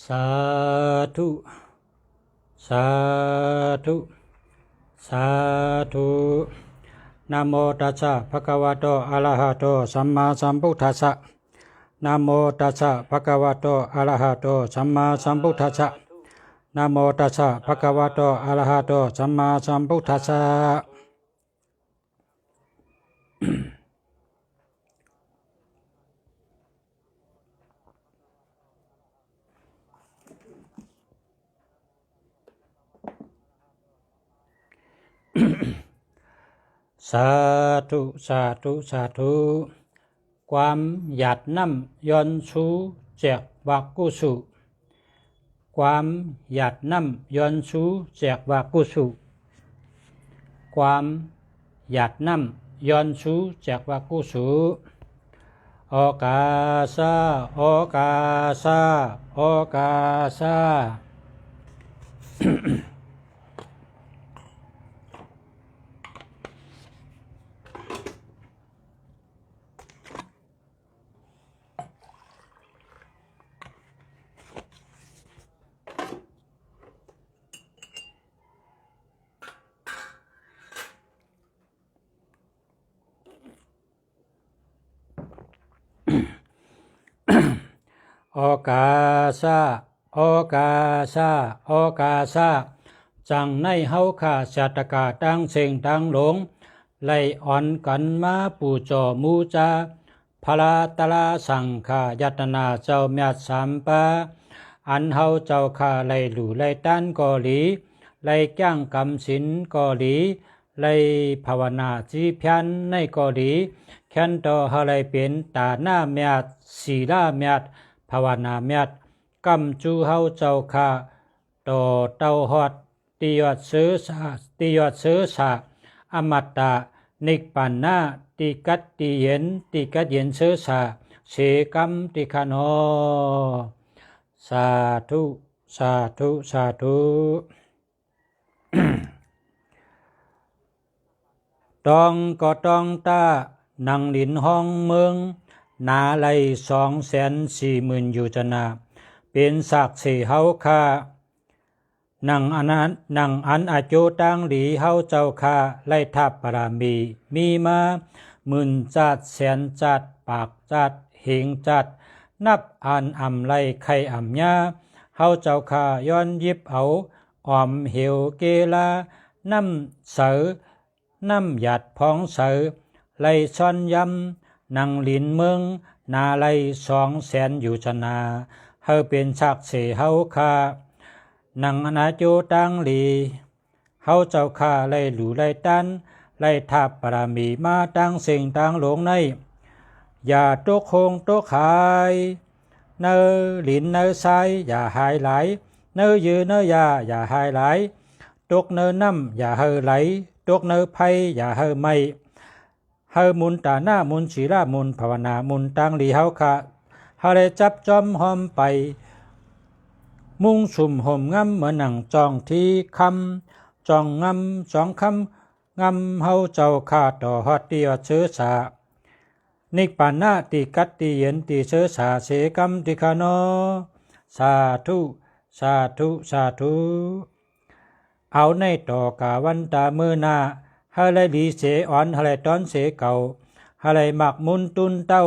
สาธุสาธุสาธุนะโมตัสสะภะคะวะโตอะระหะโตสัมมาสัมพุทธัสสะนะโมตัสสะภะคะวะโตอะระหะโตสัมมาสัมพุทธัสสะนะโมตัสสะภะคะวะโตอะระหะโตสัมมาสัมพุทธัสสะสาธุสาธุสาธุความหยาดน้ำย้อนชูแจกวักกุสุความหยาดน้ำย้อนชูแจกวักกุสุความหยาดน้ำย้อนชูแจกวักกุสุโอกาสาโอกาสาโอกาสาโอกาสาโอกาสาโอกาสาจังในเฮาข้าชาตกาตั้งเสียงตั้งหลงไล่อ่อนกันมาปูจอมูจาพลาตลาสังฆายตนาเจ้าเมียดสามปาอันเฮาเจ้าข้าไล่หลู่ไล่ต้านกอหลีไล่จ้างกำสินกอหลีไล่ภาวนาจีเพียนในกอหลีแค้นต่อเฮาไล่เป็นตาหน้าเมียดศีลาเมียดภาวนาเมียดกำจูเฮาเจ้าข้าต่อเต้าฮอดติยอดซื้อสาติยอดซื้อสาอมตะนิกปันนาติกัตติเย็นติกัตเย็นซื้อสาเสกัมติคานอสาธุสาธุสาธุต้องก็ต้องตานังหลินห้องเมืองนาไล240,000อยู่จนาเป็นศักดิ์ศรีเฮาคานังอันอาโจตังหลีเฮาเจ้าคาไล่ทับปรามีมา10,000จัดแสนจัดปากจัดเหงจัดนับอันอำไลไข่อำยาเฮาเจ้าคาย้อนยิบเอาออมเหวเกลาน้ำเสือน้ำหยัดพองเสือไล่ซ่อนยำนังหลินเมืองนาไล200,000อยู่ชนาเฮาเป็นศักดิ์ศรีเฮาคานังอนาโจตังหลีเฮาเจ้าข้าไล่หลู่ไล่ตันไล่ทับปรามีมาตั้งสิ่งตั้งหลงในอย่าตกคงตกหายเนอหลินเนอไซอย่าหายไหลเนอยืนเนอยาอย่าหายไหลตกเนอน้ำอย่าเฮอไหลตกเนอไผอย่าเฮอไม่เฮอมุนตาหน้ามุนศีลามุนภาวนามุนตังหลีเฮาคาเฮาได้จับจอมหอมไปมุ่งสุ่มห่มงำเหมือนหนังจองที่คำจองงำจองคำงำเฮาเจ้าข้าต่อฮอดเตียเชื้อสานิกปานาติกัตติเย็นติเชื้อสาเสกัมติคานอสาธุสาธุสาธุเอาในต่อกาวันตามือนาฮาไลดีเสอ่อนฮาไลตอนเสเก่าฮาไลหมักมุนตุนเต้า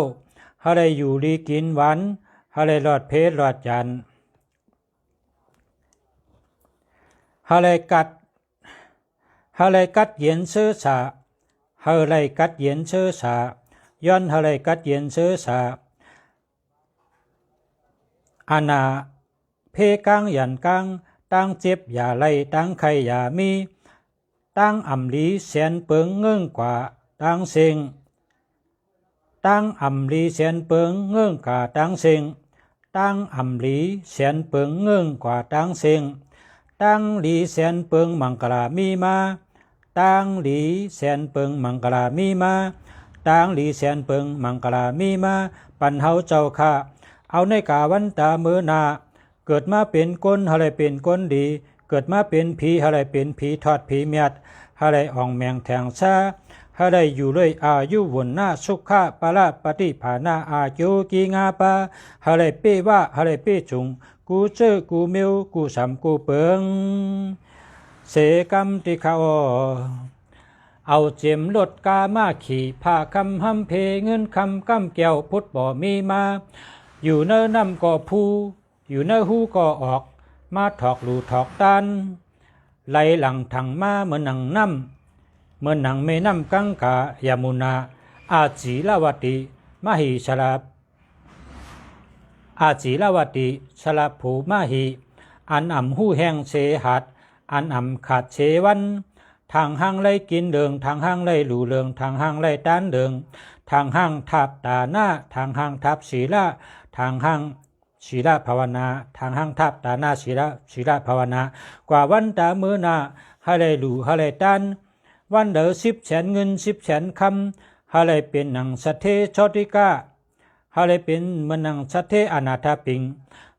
ฮาไลอยู่ลีกินหวานฮาไลหลอดเพชรหลอดจันฮาไลกัดเย็นเสื้อสาฮาไลกัดเย็นเสื้อสาย้อนฮาไลกัดเย็นเสื้อสาอานาเพกังยันกังตั้งเจ็บอย่าไล่ตั้งไข่อย่ามีตั้งอำลีเสียนเปิงเงื่องกว่าตั้งเสียงตั้งอำลีเสียนเปิงเงื่องกว่าตั้งเสียงตั้งอำลีเสียนเปิงเงื่องกว่าตั้งเสียงตั้งหลีเสียนเปิงมังกลามีมาตั้งหลีเสียนเปิงมังกลามีมาตั้งหลีเสียนเปิงมังกลามีมาปันเฮาเจ้าข้าเอาในกาวันตามือนาเกิดมาเป็นก้นอะไรเป็นก้นดีเกิดมาเป็นผีอะไรเป็นผีทอดผีเมียดอะไรอ่องแมงแทงซา ให้ได้อยู่เลยอายุวนนาสุขะปะละปฏิภาณาอาโยกีงาปะให้ได้เป้ว่าให้ได้เป้จุงกูเจอกูเมียวกูสำกูเปิงเสกัมติขาเอาเจียมรถกามาขี่ผ้าคำห้ำเพเงินคำกำแก้วพุทธบ่มีมาอยู่เนื้อน้ำก่อผู้อยู่เนื้อหูก่อออกมาถอกหลูถอกตันไหลหลังถังมาเหมือนหนังน้ำเหมือนหนังเมน้ำกังกายามุนาอาจีลาวติมหิชลาอาจีลาวติชลาภูมหิอันอ่ำหูแห้งเสหัดอันอ่ำขาดเชวันทางห้างไล่กินเดิงทางห้างไล่หลูเลืองทางห้างไล่ต้านเดิงทางห้างทับตาหน้าทางห้างทับศีละทางห้างศีลภาวนาทางห้างทับตาหน้าศีลภาวนากว่าวันตามือนาให้ได้หลูให้ได้ต้านวันเดอ10,000,000 เงิน10,000,000 คำให้ได้เป็นหนังสัทเทชติกาให้ได้เป็นเหมือนหนังสัทเทอนาถปิง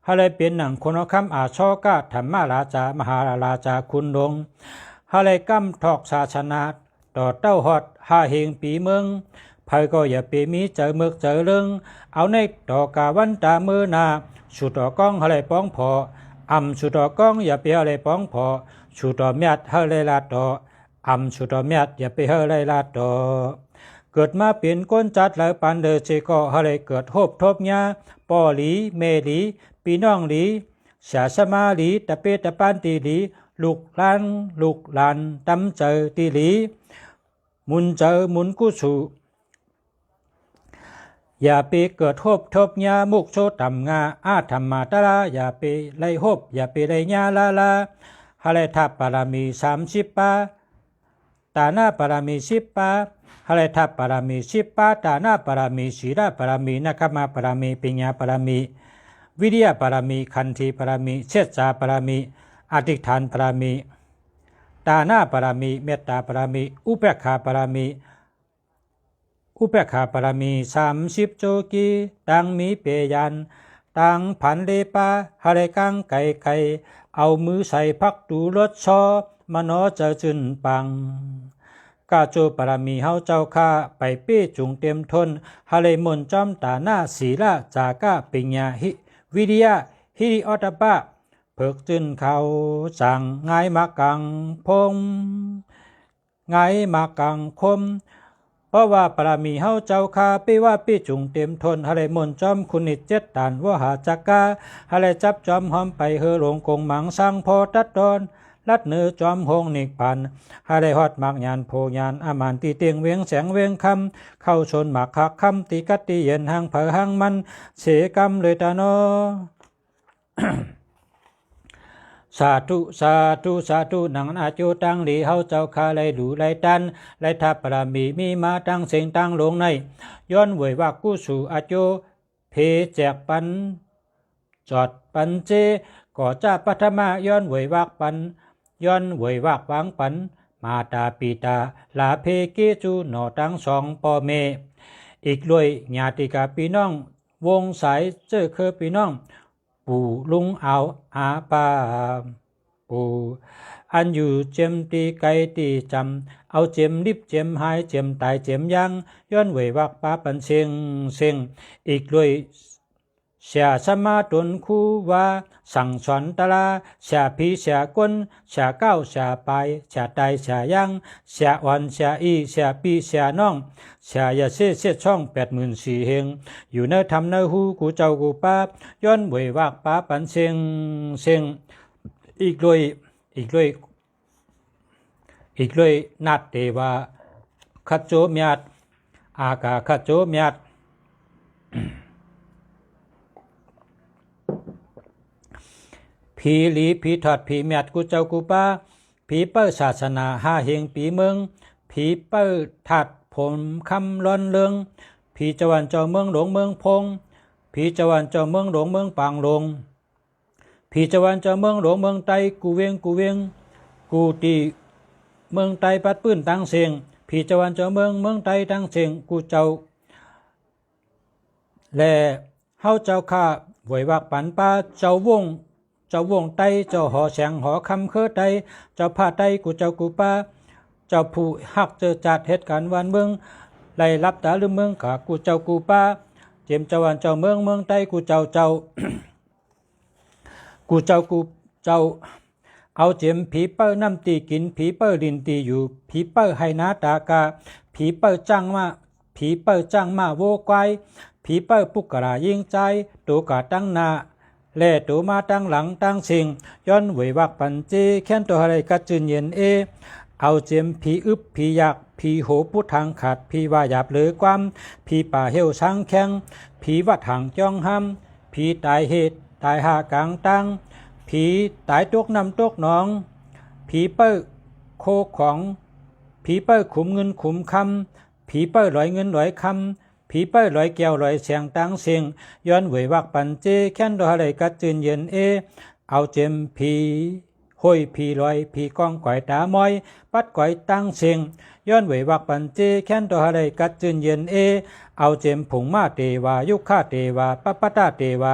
ให้ได้เป็นหนังคนคำอาชอกาธรรมราชามหาราชาคุณดงฮาเลยกำทอกศาสนาต่อเต้าหอดหาเฮงปีเมืองไผก็อย่าไปมีเจอเมือกเจอเรื่องเอาในต่อกาวันตามือนาสุดต่อกองฮาเลยป้องพอสุดต่อกองอย่าไปฮาเลยป้องพอสุดต่อเมียดฮาเลยลาต่อสุดต่อเมียดอย่าไปฮาเลยลาต่อเกิดมาเป็นก้นจัดแล้วปันเดเจก็ฮาเลยเกิดโฮบทบญาปอหลีเมหลีปีน้องหลีสาสมาหลีตะเปตะปานตีหลีลูกหลานตำเจอตีหลีมุนเจอมุนกุสุอย่าไปเกิดโฮบทบญามุกโชตำงาอาธรรมาตลาอย่าไปไล่โฮบอย่าไปไล่ญาลาฮาเลทับปารามี30 ปาตาหน้าปารามี10 ปาฮาเลทับปารามี10 ปาตาหน้าปารามีศีลปารามีนักมาปารามีปัญญาปารามีวิริยะปารามีขันธิปารามีเชษฐาปารามีอธิษฐานปารามีตาหน้าปารามีเมตตาปารามีอุเบกขาปารามี30 โจกีตังมีเปยันตังผันเลปาฮาเลกังไก่เอามือใส่พักดูรถชอมโนเจอจุนปังกาโจปารามีเฮาเจ้าข้าไปเป้จุงเต็มทนฮาเลมนจอมตาหน้าศีละจากาปิญญาหิวิริยะฮิริออตปะเพิกจึนเขาสั่งไงมากังพงไงมากังคมเพราะว่าปรามีเฮาเจ้าคาปีว่าปีจุงเต็มทนฮะเลยมนจอมคุณนิเจ็ดตานว่าหาจักกาฮะเลยจับจอมหอมไปเฮอหลงกงหมังสังพอตัดดอนลัดเนื้อจอมหงนิกพันฮะเลยฮอดมักยานโพยานอามานตีเตียงเวียงแสงเวียงคำเข้าชนหมักคักคำตีกัดตีเย็นหางเผอหางมันเสกรรมเลยตาโน สาธุนังอาจุตังหลีเฮาเจ้าข้าไลดูไลตันไลทับปรามีมีมาตั้งเสียงตั้งลงในย้อนเวยว่ากู้สู่อาจุเพแจกปันจอดปันเจก่อจ้าปัทมาย้อนเวยวักปันย้อนเวยวักวังปันมาตาปีตาลาเพเกจูหนอตั้งสองปอเมอีกด้วยญาติกาพี่น้องวงสายเจอคือพี่น้องปู่ลุงเอาอาปาปู่อันอยู่เจมตีไกตีจำเอาเจมลิบเจมหายเจมตายเจมยังย้อนเววักป้าปันเสียงอีกด้วยเสียสมาตนคู่ว่าสั่งสอนตลาเสียพีเสียก้นเสียเก้าเสียไปเสียตายเสียยังเสียวันเสียอีเสียปีเสียน้องเสียยาเสียช่อง84,000เฮงอยู่เนื้อทำเนื้อหูกูเจ้ากูป้าย้อนเววักป้าปันเสียงอีกด้วยนัดเทวาขัดโจมยัดอากาขัดโจมยัดผีหลีผีถอดผีเมียดกูเจ้ากูป้าผีเปิ้ลศาสนาห้าเฮงปีเมืองผีเปิ้ลถัดผมคำร้อนเลืองผีจวันเจ้าเมืองหลวงเมืองพงผีจวันเจ้าเมืองหลวงเมืองปางลงผีจวันเจ้าเมืองหลวงเมืองไตกูเวียงกูตีเมืองไตปัดปื้นตั้งเสียงผีจวันเจ้าเมืองไตตั้งเสียงกูเจ้าและเฮาเจ้าข้าไหววักปันป้าเจ้าวงไตเจ้าหอแสงหอคำเคอไตเจ้าผ้าไตกูเจ้ากูป้า เจ้าผู้ฮักเจอจัดเหตุการณ์วันเมืองไล่รับตาลืมเมืองกะกูเจ้ากูป้าเจียมเจ้าวันเจ้าเมืองใต้กูเจ้า กูเจ้ากูเจ้าเอาเจียมผีเปิ้ลน้ำตีกินผีเปิ้ลดินตีอยู่ผีเปิ้ลให้นาตากาผีเปิ้ลจ้างมาโวควายผีเปิ้ลปุกกะลายิงใจตัวกะตั้งหน้าแล่ตัวมาตั้งหลังตั้งสิงย้อนเวยวักปันเจแค้นตัวอะไรกัดจืนเย็นเอาเจียมผีอึบผียักผีโหพุทธังขาดผีว่าหยาบหรือความผีป่าเหี่ยวช้างแข็งผีวัดหางจ้องห้ำผีตายเหตุตายหากลางตั้งผีตายตกน้ำตกหนองผีเปิ้ลโคของผีเปิ้ลขุมเงินขุมคำผีเปิ้ลลอยเงินลอยคำผีเปิ้ลลอยแก้วลอยเสียงตั้งเสียงย้อนเวยวักปันเจแค้นดออะไรกัดจืนเย็นเอาเจมผีห้อยผีลอยผีกองก่อยตามอยปัดก่อยตั้งเสียงย้อนเวยวักปันเจแค้นดออะไรกัดจืนเย็นเอาเจมผงมาเตวายุคาเตวาปปตาเตวา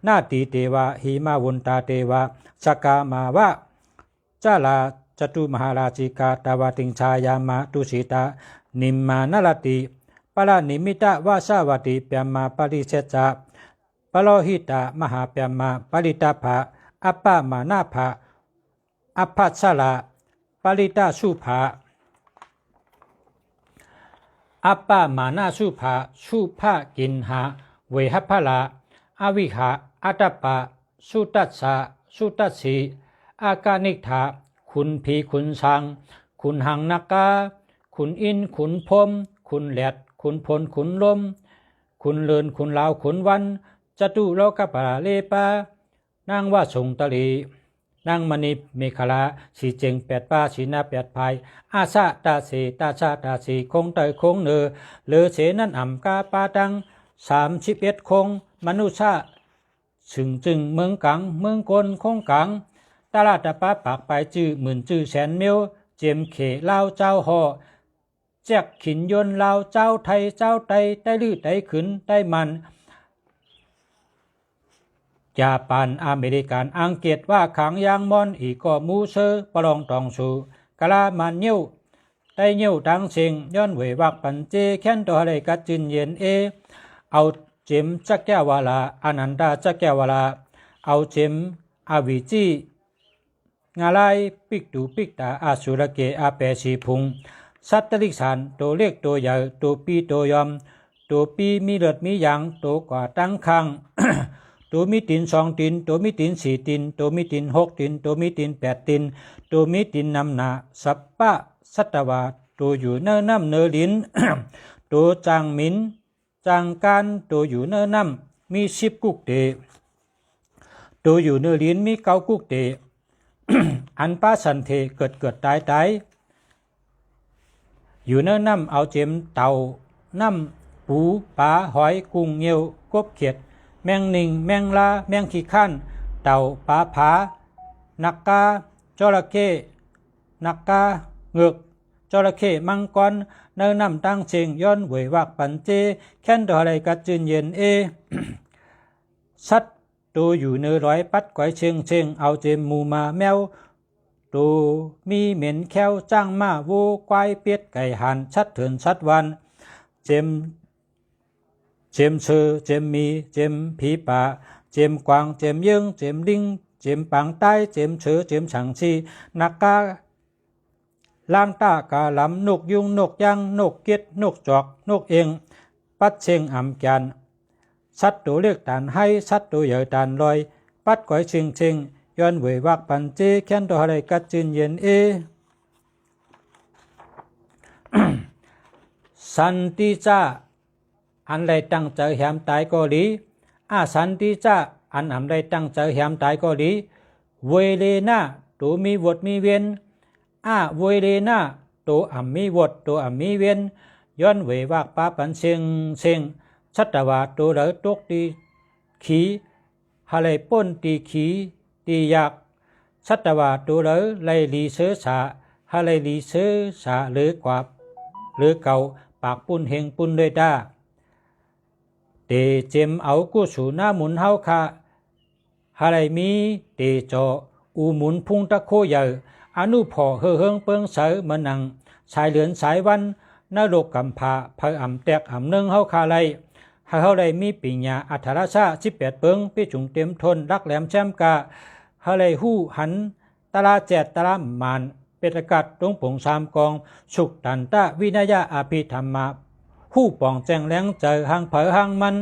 นาตีเตวะหิมาวุนตาเตวะสกามาวะจาลาจตุมหาราชิกาตาวติงชายามาตุสิตานิมมานลติปลานิมิตะวาสาวติเปียมาปริเสจาปโลหิตามหาเปียมาปริตาภะอัปปะมานาภะอัปปัสสะละปริตาสุภะอัปปะมานาสุภะสุภะกินหาเวหภละอวิหะอัตตปะสุตัสสะสุตัสสีอากานิกถาคุณผีคุณสังคุณหังนักกาคุณอินคุณพรมคุณแหลดคุณพลคุณลมคุณเลินคุณลาวคุณวันจตุโลกปะเลปานางว่าสงตลีนางมณีเมขลาสีเจงแปดป้าสีนาแปดภายอาซาตาเสตาชาตาสีคงเตยคงเนอเลอเสนันอ่ำกาปาตัง31คงมนุษย์สึงจึงเมืองกังเมืองกลคงกังตลาดปะปากไปจื้อหมื่นจื้อแสนเมียวเจียมเขลาวเจ้าห่อแจกขินยนลาวเจ้าไทยเจ้าไตได้ลื้อได้ขึ้นได้มันจาปานอเมริกันอังกฤษว่าขังยางมอนอีก็มูเซอปลองตองสูกะลามันเยี่ยวได้เยี่ยวดังเสียงย้อนเววักปันเจแค้นตัวอะไรกัดจินเย็นเอาเจมจักแก้ววาลาอนันดาจักแก้ววาลาเอาเจมอาวิจีงาไลปิกตูปิกตาอาสุรเกอาเปสีพุงสัตตลิสานตัวเล็กตัวใหญ่ตัวปีตัวยอมตัวปีมีเลือดมีหยางตัวกว่าตั้งคัง ตัวมีตีน2ตีนตัวมีตีน4ตีนตัวมีตีน6ตีนตัวมีตีน8ตีนตัวมีตีนนำหนาสัปปะสัตวาตัวอยู่เนื้อน้ำเนื้อลิ้น ตัวจางมินจางการตัวอยู่เนื้อน้ำมี10กุกเตตัวอยู่เนื้อลิ้นมี9กุกเต อันป้าสันเทเกิดตายอยู่เนื้อน้ำเอาเจมเต่าน้ำปูปลาหอยกุ้งเงียวกบเขียดแมงนิงแมงลาแมงขี้ข้านเต่าปลาผานักกาจระเข้นักกาเงือกจระเข้มังกรเนื้อน้ำตั้งเชิงย้อนเวยวักปันเจแค้นตัวอะไรกัดจืนเย็นสัตตัวอยู่เนื้อร้อยปัดก๋อยเชิงเอาเจมมูมาแมวตัวมีเหม็นแควจ้างมาวัวควายเป็ดไก่หันชัดเถินชัดวันเจมเชือเจมมีเจมผีป่าเจมกวางเจมยึงเจมลิงเจมปังใต้เจมเชือเจมฉังชีนักกาล่างตากาลำนกยุงนกยังนกเก็ดนกจอกนกเองปัดเชงอ่ำกันสัตว์ตัวเล็กตานให้สัตว์ตัวใหญ่ตานลอยปัดก๋อยเชิงย้อนเวยวักปันเจแค้นตัวอะไรกัดจืนเย็นสันติจ้าอันใดตั้งใจแหมตายก็ดีสันติจ้าอันใดตั้งใจแหมตายก็ดีเวเลน่าตัวมีวดมีเวียนเวเลน่าตัวมีวดตัวมีเวียนย้อนเวยวักป้าปันเชิงชัตวาตัวเหลือตกตีขีฮาเลยป้นตีขีตียากชัตวาตัวเหลือไลลีเสือสาฮาเลยลีเสือสาหรือกว่าหรือเก่าปากปุ่นเฮงปุ่นเลยด้าเตเจมเอากู้สู่หน้าหมุนเฮาค่ะฮาเลยมีเตจออูหมุนพุงตะโคใหญ่อนุพอเฮืองเปิงเสือเหมือนนัง สายเหลือนสายวันนรกกำพาเพอแตกเนืองเฮาคาไลให้เฮาได้มีปิญญาอัธราชา18เปิงพี่จุงเต็มทนรักแหลมแชมกะเฮาได้ฮู้หันตะลาแจดตะลามานเปตกัดตรงผง3กองสุขตันตะวินยาอภิธรรมะฮู้ป่องแจ้งแหลงเจอหังเผอหังมัน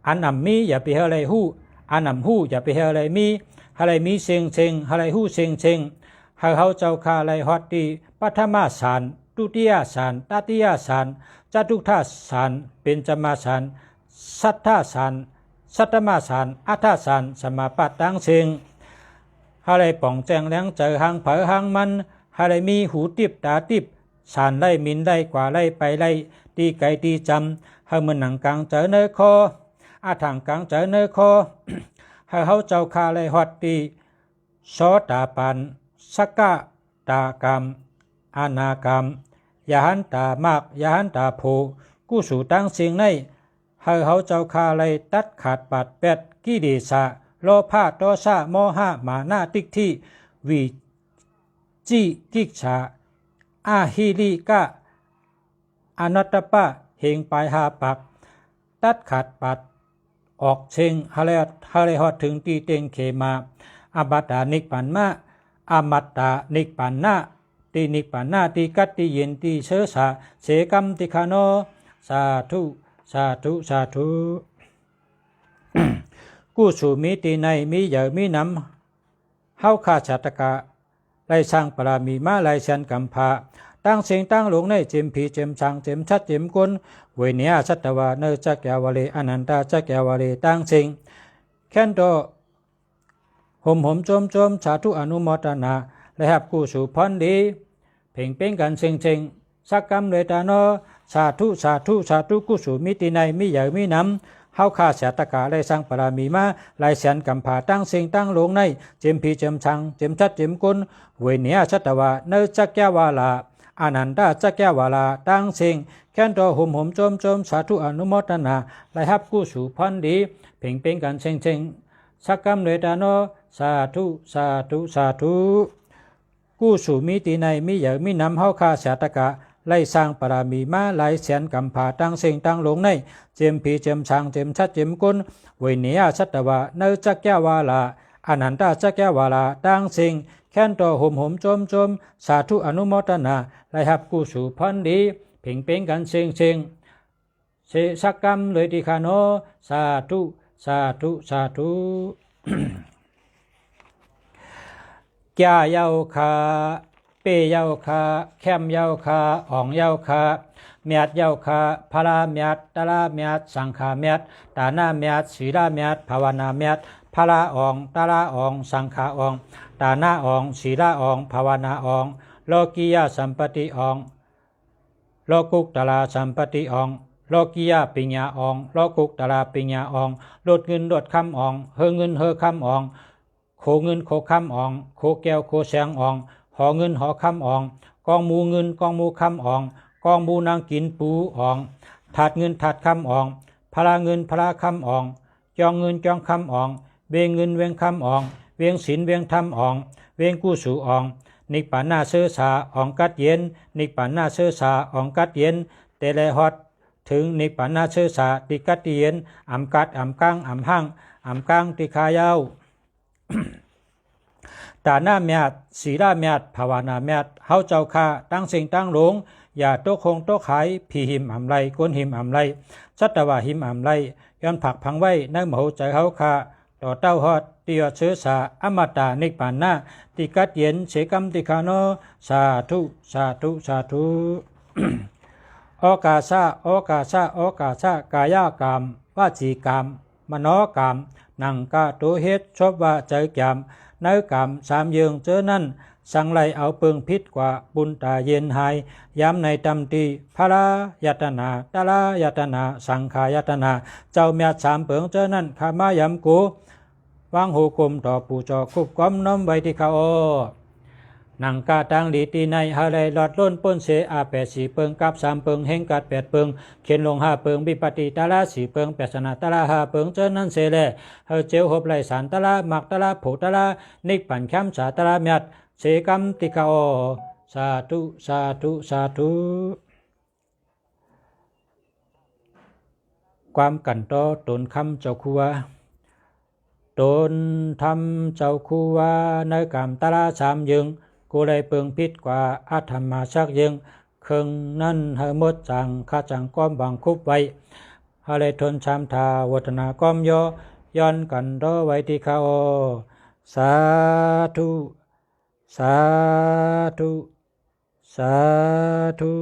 อันมีอย่าไปเฮาได้ฮู้อันฮู้อย่าไปเฮาได้มีเฮาได้มีเซิงเฮาได้ฮู้เซิงให้เฮาเจ้าคาไลฮอดดีปัทมาสารตุติยสารตติยสารจตุทัสสารเป็นจมาสารสัทธาสารสัตตมาสารอัฏฐสารสมาปัตตังเซิงเฮาได้ป่องแจ้งแหลงเจอหังเผอหังมันเฮาได้มีหูติบตาติบสารไล่มินไล่กว่าไล่ไปไล่ตีไก่ตีจำเฮามันหนังกลางเจอเนอคออาทางกลางเจอเนอคอให้เฮาเจ้าคาไลฮอดดีโสตาปันสกะตากรรมอานากรรมยาหันตามากยาหันตาโพกู้สู่ตั้งสิ่งในให้เฮาเจ้าคาไลตัดขาดปัดแปดกิเลสะโลภะโทสะโมหะมานะทิฏฐิวิจิกิจฉาอาหิริกะอนัตตปะเฮงปลายหาปักตัดขาดปัดออกเชงฮาเลฮอดถึงตีเต็งเขมาอบัตตานิปันมาอมัตตานิปันนาตินิปันนาติกัตติเยนติเชสะเสกัมติคาโนสาธุสาธุสาธุ กู้สู่มีตีในมีเหยื่อมีน้ำเฮาข้าชาตกะไล่สร้างปรามีมาไล่เชนกัมพาตั้งเสียงตั้งหลงในเจมผีเจมสังเจมชัดเจมกุลเวเนียสัตวะเนจักแกวเลอนันตาจักแกวเลตั้งเสียงแค้นโตห่มโจมสาธุอนุโมทนาและหับกู้สู่พรดีเพ่งเป็นกันเชิงสักกรรมเลยตาโนสาธุสาธุสาธุกู้สู่มิติในมีเหยื่อมีน้ำเฮาข้าเสตกะไล่สร้างปรามีมาไล่เสียนกัมพาตั้งเสียงตั้งหลงในเจมผีเจมสังเจมชัดเจมกุลเวเนียสัตวะเนจักแกวลาอนันตาจักแกวลาตั้งเสียงแค้นโตห่มโจมสาธุอนุโมทนาไล่หับกู้สู่พรดีเพ่งเป็นกันเชิงสักกรรมเลยตาโนสาธุสาธุสาธุกู้สู่มิติในมีเหยื่อมีน้ำเฮาข้าเสตกะไล่สร้างปรามีมาไล่เสียนกัมพาตั้งเสียงตั้งหลงในเจมผีเจมสังเจมชัดเจมกุลเวเนียสัตวะเนจักแกวลาอนันตาจักแกวลาตั้งเสียงแค้นโตห่มโจมสาธุอนุโมทนาไล่หับกู้สู่พรดีเพ่งเป็นกันเชิงเสสักกรรมเลยติคาโนสาธุสาธุสาธุ แก่เยาคาเปเยาคาแคมเยาคาอ่องเยาคาเมียดเยาคาพาราเมียดตาลาเมียดสังขาเมียดตานาเมียดศีลาเมียดภาวนาเมียดพาราอ่องตาลาอ่องสังขาอ่องตานาอ่องศีลาอ่องภาวนาอ่องโลกิยาสัมปติอ่องโลกุกตลาสัมปติอ่องโลกิยาปิญญาอ่องโลกุกตลาปิญญาอ่องลดเงินลดคำอ่องเฮเงินเฮคำอ่องโคเงินโคคำอ่องโคแก้วโคแสงอ่องหอเงินหอคำอ่องกองมูเงินกองมูคำอ่องกองมูนางกินปูอ่องถาดเงินถาดคำอ่องพลาเงินพลาคำอ่องจองเงินจองคำอ่องเวงเงินเวงคำอ่องเวงศีลเวงธรรมอ่องเวงกู้สู่อ่องนิปานาเสือสาอ่องกัดเย็นนิปานาเสือสาอ่องกัดเย็นเตเลฮอดถึงนิปานาเสือสาติกัดเย็นอ่ำกัดอ่ำกังอ่ำหั่งอ่ำกังติขายาวตาหน้าเมียดศีลาเมียดภาวนาเมียดเฮาเจ้าค่าตั้งสิ่งตั้งหลงอย่าโตคงโตขายผีหิมอ่ำไรก้นหิมอ่ำไรสัตวะหิมอ่ำไรย้อนผักพังไว้ในมโหใจเฮาค่าต่อเต้าฮอดเตียเชื้อสาอมตะนิปานาติกัดเย็นเสกัมติคาโนสาธุสาธุสาธุ โอกาสะโอกาสะโอกาสะกายกรรมวจีกรรมมโนกรรมนังกะตุเฮ็ดชอบว่าใจแกมในกรรมสามเยืองเจอนั่นสังไลเอาเปิงพิษกว่าบุญตาเย็นหายย้ำในตำตีพระยตนาตาลายตนาสังขายตนาเจ้าเมียสามเปิงเจอนั่นข้ามายำกูวางหูกลมต่อปูจอคุบก้อมน้อมไว้ที่เขานังกาตังลีตีในฮาไลหลอดล้นป้นเสอา84เปิงกับ3เปิงเฮงกัด8เปิงเขียนลง5เปิงบิปติตาลา4เปิงแปสนาตาลา5เปิงเจอนั้นเสแลเฮาเจียวหบไหลสารตาลามักตาลาผูตาลานิกปั่นแคมสาตาลาเมียดเสกัมติกาโอ สาธุสาธุสาธุความกันต่อตนคำเจ้าครัวตนทำเจ้าครัวในกามตะลาสามยึงกูได้เปิงพิษกว่าอาธรรมาชักยึงเครื่องนั้นเฮมดจังข้าจังก้อมบังคุบไว้ฮาเลทนชามทาวัฒนาก้อมย่อย้อนกันต่อไว้ที่เขาสาธุสาธุสาธุ